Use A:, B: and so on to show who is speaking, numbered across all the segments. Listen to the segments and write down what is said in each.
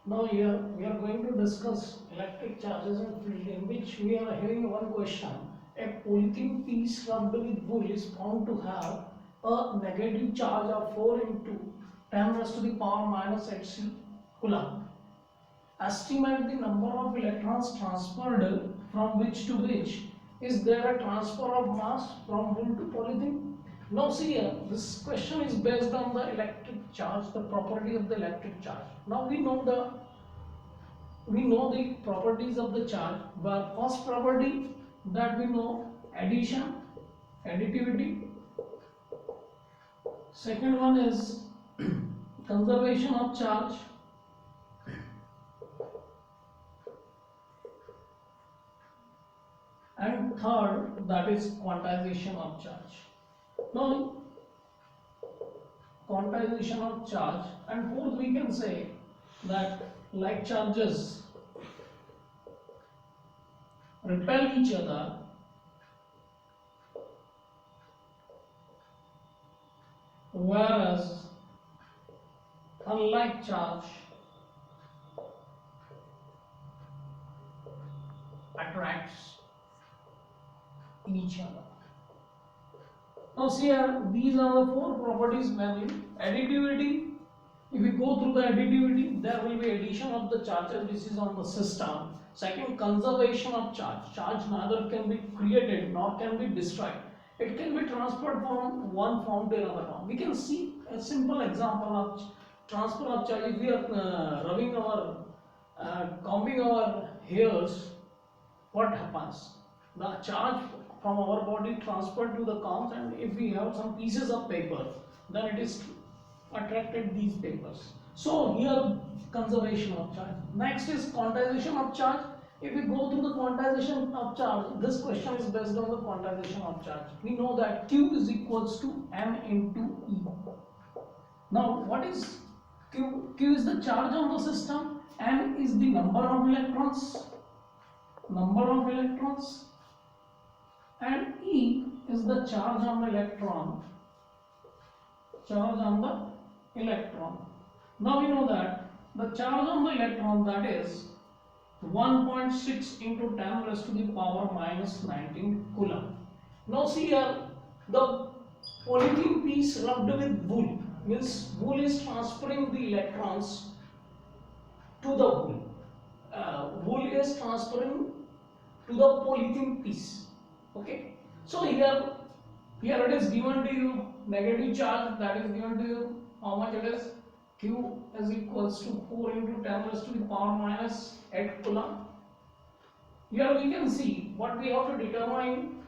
A: Now here we are going to discuss electric charges and field, in which we are having one question. A polythene piece rubbed with wool is found to have a negative charge of 4 into 10 raised to the power minus 8 coulomb. Estimate the number of electrons transferred from which to which. Is there a transfer of mass from wool to polythene? Now see here, this question is based on the electric charge, the property of the electric charge. Now we know the properties of the charge. Where first property that we know, addition, additivity. Second one is conservation of charge. And third, that is quantization of charge. Now, quantization of charge, and fourth we can say that like charges repel each other, whereas unlike charge attracts each other. Now see here, these are the four properties mainly. Additivity, if we go through the additivity, there will be addition of the charges which is on the system. Second, conservation of charge. Charge neither can be created nor can be destroyed. It can be transferred from one form to another form. We can see a simple example of transfer of charge. If we are rubbing our, combing our hairs, what happens? The charge from our body transferred to the combs, and if we have some pieces of paper, then it is attracted these papers. So here conservation of charge. Next is quantization of charge. If we go through the quantization of charge, this question is based on the quantization of charge. We know that Q is equals to M into E. Now what is Q? Q is the charge on the system, M is the number of electrons, and E is the charge on the electron, Now we know that the charge on the electron, that is 1.6 into 10 raised to the power minus 19 coulomb. Now see here, the polythene piece rubbed with wool, means wool is transferring the electrons to the wool. Wool is transferring to the polythene piece. Okay, so here it is given to you negative charge, that is given to you how much it is. Q is equals to 4 into 10 raised to the power minus 8 coulomb. Here we can see what we have to determine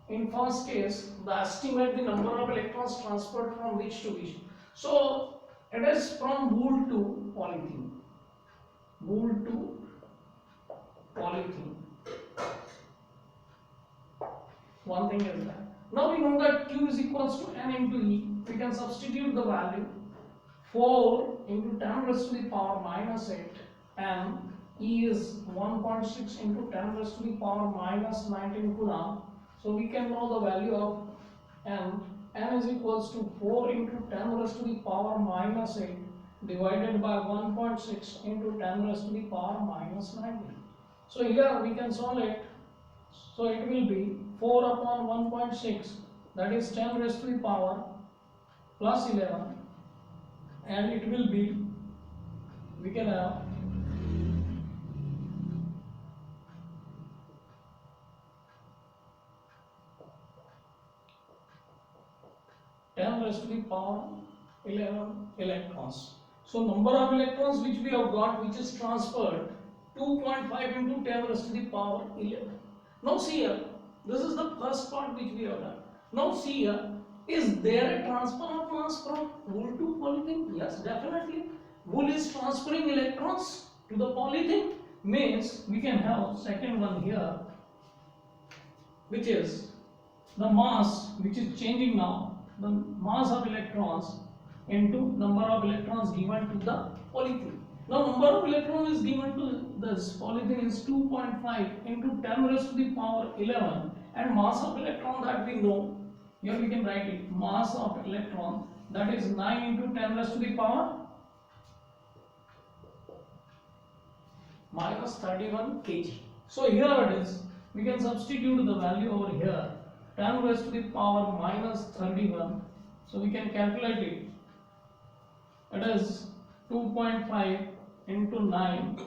A: in first case, the estimate the number of electrons transferred from which to which. So it is from wool to polythene. One thing is that. Now we know that Q is equals to N into E. We can substitute the value 4 into 10 raised to the power minus 8, and E is 1.6 into 10 raised to the power minus 19 coulomb. So we can know the value of N. N is equals to 4 into 10 raised to the power minus 8 divided by 1.6 into 10 raised to the power minus 19. So here we can solve it. So it will be 4 upon 1.6, that is 10 raised to the power plus 11, and it will be, we can have 10 raised to the power 11 electrons. So number of electrons which we have got, which is transferred, 2.5 into 10 raised to the power 11. Now see here, this is the first part which we have done. Now see here, is there a transfer of mass from wool to polythene? Yes, definitely. Wool is transferring electrons to the polythene, means we can have second one here, which is the mass which is changing now, the mass of electrons into number of electrons given to the polythene. Now number of electrons is given to this polythene is 2.5 into 10 raised to the power 11, and mass of electron that we know, here we can write it, mass of electron, that is 9 into 10 raised to the power minus 31 kg. So here it is, we can substitute the value over here, 10 raised to the power minus 31. So we can calculate it. It is 2.5 into 9,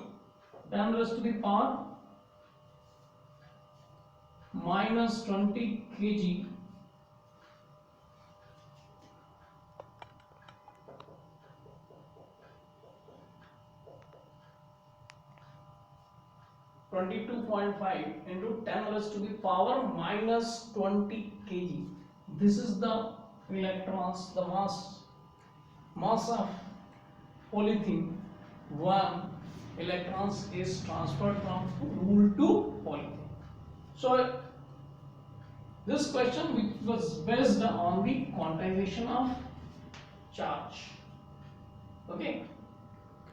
A: 10 raised to the power minus 20 kg. into 10 raised to the power minus 20 kg. This is the electrons, the mass of polythene. 1 electrons is transferred from wool to polythene. So this question which was based on the quantization of charge. Okay.